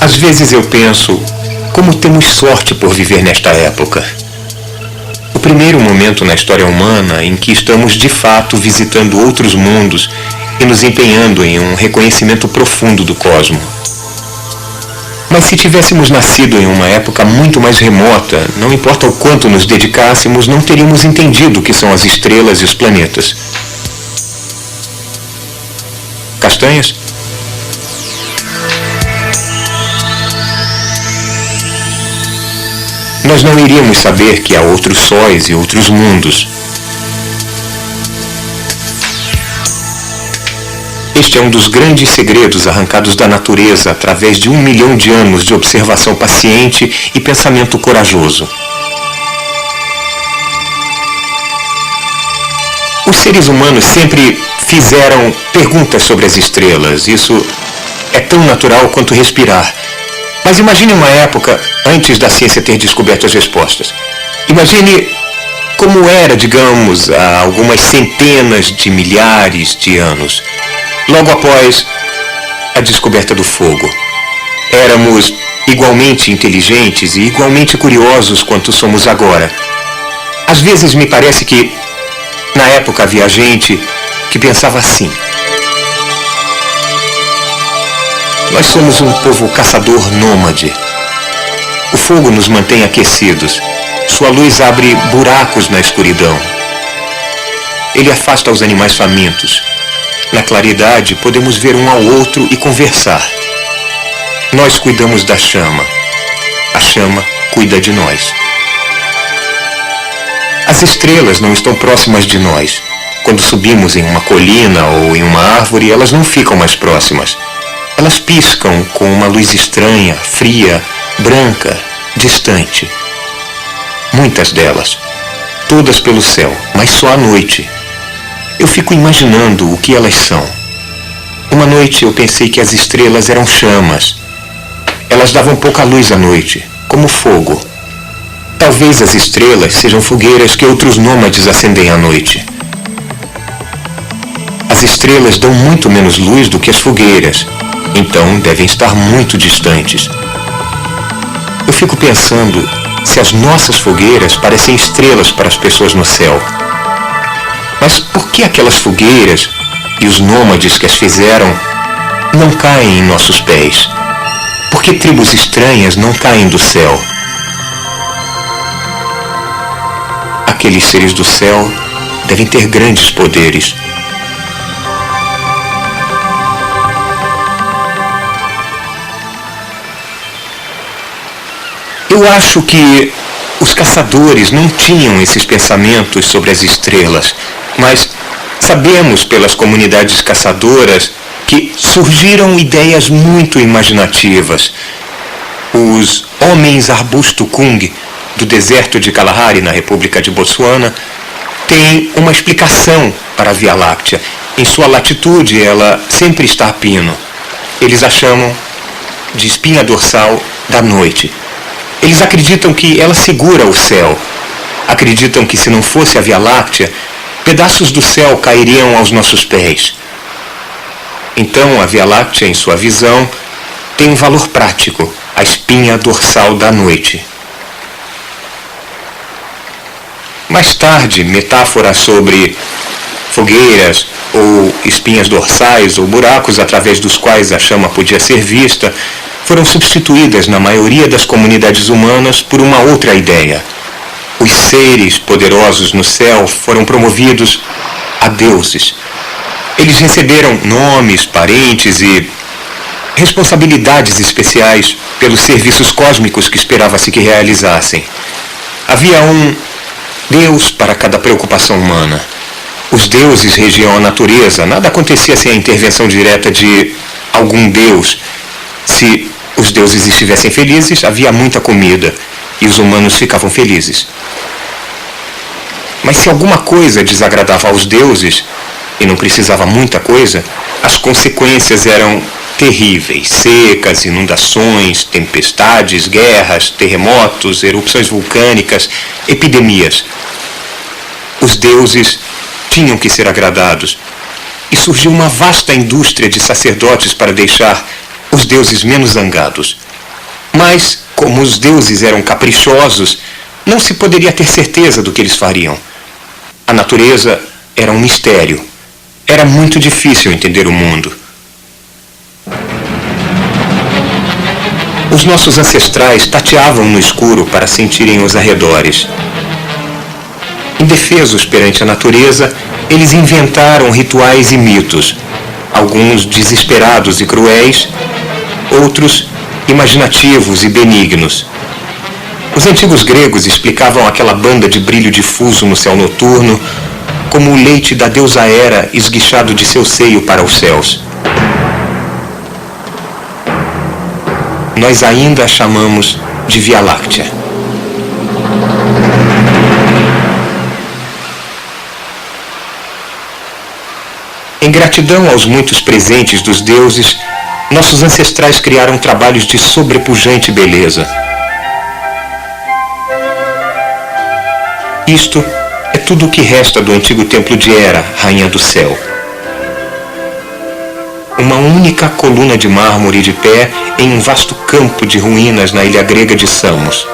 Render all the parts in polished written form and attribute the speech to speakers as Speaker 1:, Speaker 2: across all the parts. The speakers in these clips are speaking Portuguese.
Speaker 1: Às vezes eu penso, como temos sorte por viver nesta época. O primeiro momento na história humana em que estamos de fato visitando outros mundos e nos empenhando em um reconhecimento profundo do cosmo. Mas se tivéssemos nascido em uma época muito mais remota, não importa o quanto nos dedicássemos, não teríamos entendido o que são as estrelas e os planetas. Castanhas? Nós não iríamos saber que há outros sóis e outros mundos. Este é um dos grandes segredos arrancados da natureza através de 1 milhão de anos de observação paciente e pensamento corajoso. Os seres humanos sempre fizeram perguntas sobre as estrelas. Isso é tão natural quanto respirar. Mas imagine uma época antes da ciência ter descoberto as respostas. Imagine como era, digamos, há algumas centenas de milhares de anos, logo após a descoberta do fogo. Éramos igualmente inteligentes e igualmente curiosos quanto somos agora. Às vezes me parece que, na época, havia gente que pensava assim: nós somos um povo caçador nômade. O fogo nos mantém aquecidos. Sua luz abre buracos na escuridão. Ele afasta os animais famintos. Na claridade, podemos ver um ao outro e conversar. Nós cuidamos da chama. A chama cuida de nós. As estrelas não estão próximas de nós. Quando subimos em uma colina ou em uma árvore, elas não ficam mais próximas. Elas piscam com uma luz estranha, fria, branca, distante. Muitas delas. Todas pelo céu, mas só à noite. Eu fico imaginando o que elas são. Uma noite eu pensei que as estrelas eram chamas. Elas davam pouca luz à noite, como fogo. Talvez as estrelas sejam fogueiras que outros nômades acendem à noite. As estrelas dão muito menos luz do que as fogueiras, então devem estar muito distantes. Eu fico pensando se as nossas fogueiras parecem estrelas para as pessoas no céu. Mas por que aquelas fogueiras e os nômades que as fizeram não caem em nossos pés? Por que tribos estranhas não caem do céu? Aqueles seres do céu devem ter grandes poderes. Eu acho que os caçadores não tinham esses pensamentos sobre as estrelas, mas sabemos pelas comunidades caçadoras que surgiram ideias muito imaginativas. Os homens arbusto Kung, do deserto de Kalahari, na República de Botsuana, têm uma explicação para a Via Láctea. Em sua latitude, ela sempre está a pino. Eles a chamam de espinha dorsal da noite. Eles acreditam que ela segura o céu. Acreditam que se não fosse a Via Láctea, pedaços do céu cairiam aos nossos pés. Então, a Via Láctea, em sua visão, tem um valor prático, a espinha dorsal da noite. Mais tarde, metáforas sobre fogueiras ou espinhas dorsais ou buracos através dos quais a chama podia ser vista foram substituídas na maioria das comunidades humanas por uma outra ideia. Os seres poderosos no céu foram promovidos a deuses. Eles receberam nomes, parentes e responsabilidades especiais pelos serviços cósmicos que esperava-se que realizassem. Havia um Deus para cada preocupação humana. Os deuses regiam a natureza. Nada acontecia sem a intervenção direta de algum deus. Se os deuses estivessem felizes, havia muita comida e os humanos ficavam felizes. Mas se alguma coisa desagradava aos deuses, e não precisava muita coisa, as consequências eram terríveis: secas, inundações, tempestades, guerras, terremotos, erupções vulcânicas, epidemias. Os deuses tinham que ser agradados, e surgiu uma vasta indústria de sacerdotes para deixar os deuses menos zangados. Mas, como os deuses eram caprichosos, não se poderia ter certeza do que eles fariam. A natureza era um mistério. Era muito difícil entender o mundo. Os nossos ancestrais tateavam no escuro para sentirem os arredores. Indefesos perante a natureza, eles inventaram rituais e mitos, alguns desesperados e cruéis, outros imaginativos e benignos. Os antigos gregos explicavam aquela banda de brilho difuso no céu noturno como o leite da deusa Hera esguichado de seu seio para os céus. Nós ainda a chamamos de Via Láctea. Em gratidão aos muitos presentes dos deuses, nossos ancestrais criaram trabalhos de sobrepujante beleza. Isto é tudo o que resta do antigo templo de Hera, rainha do céu. Uma única coluna de mármore de pé em um vasto campo de ruínas na ilha grega de Samos.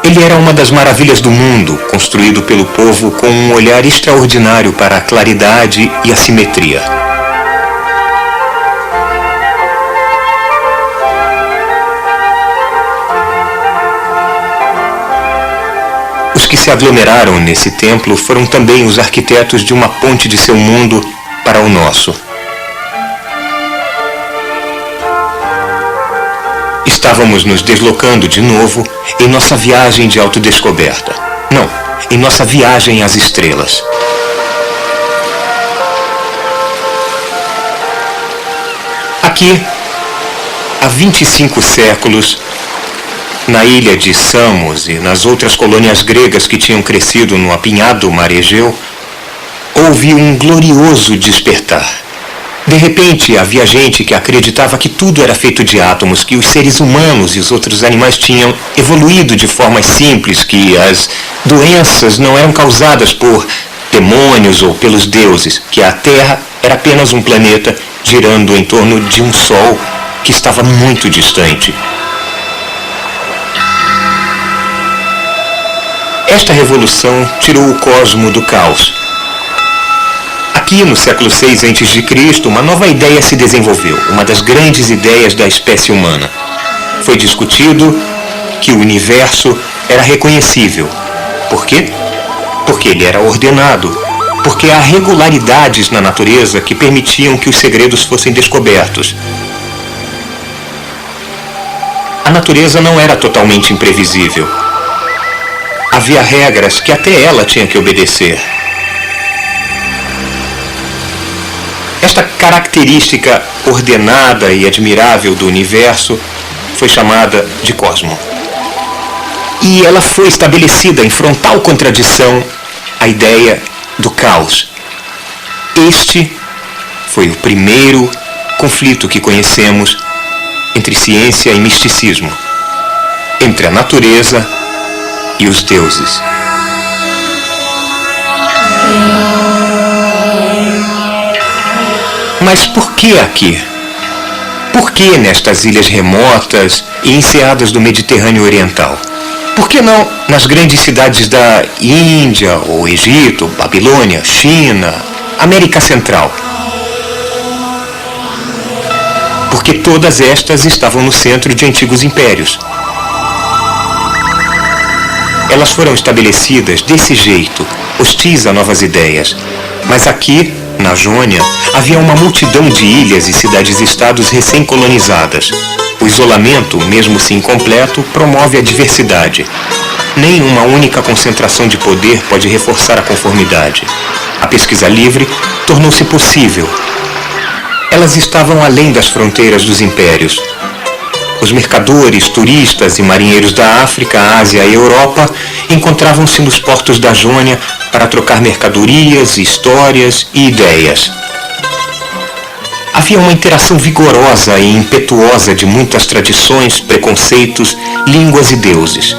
Speaker 1: Ele era uma das maravilhas do mundo, construído pelo povo com um olhar extraordinário para a claridade e a simetria. Os que se aglomeraram nesse templo foram também os arquitetos de uma ponte de seu mundo para o nosso. Estávamos nos deslocando de novo em nossa viagem de autodescoberta. Não, em nossa viagem às estrelas. Aqui, há 25 séculos, na ilha de Samos e nas outras colônias gregas que tinham crescido no apinhado mar Egeu, houve um glorioso despertar. De repente, havia gente que acreditava que tudo era feito de átomos, que os seres humanos e os outros animais tinham evoluído de formas simples, que as doenças não eram causadas por demônios ou pelos deuses, que a Terra era apenas um planeta girando em torno de um Sol que estava muito distante. Esta revolução tirou o cosmo do caos. Aqui, no século VI a.C., uma nova ideia se desenvolveu, uma das grandes ideias da espécie humana. Foi discutido que o universo era reconhecível. Por quê? Porque ele era ordenado, porque há regularidades na natureza que permitiam que os segredos fossem descobertos. A natureza não era totalmente imprevisível. Havia regras que até ela tinha que obedecer. Esta característica ordenada e admirável do universo foi chamada de cosmo. E ela foi estabelecida em frontal contradição à ideia do caos. Este foi o primeiro conflito que conhecemos entre ciência e misticismo, entre a natureza e os deuses. Mas por que aqui? Por que nestas ilhas remotas e enseadas do Mediterrâneo Oriental? Por que não nas grandes cidades da Índia ou Egito, Babilônia, China, América Central? Porque todas estas estavam no centro de antigos impérios. Elas foram estabelecidas desse jeito, hostis a novas ideias. Mas aqui, na Jônia, havia uma multidão de ilhas e cidades-estados recém-colonizadas. O isolamento, mesmo se incompleto, promove a diversidade. Nem uma única concentração de poder pode reforçar a conformidade. A pesquisa livre tornou-se possível. Elas estavam além das fronteiras dos impérios. Os mercadores, turistas e marinheiros da África, Ásia e Europa encontravam-se nos portos da Jônia para trocar mercadorias, histórias e ideias. Havia uma interação vigorosa e impetuosa de muitas tradições, preconceitos, línguas e deuses.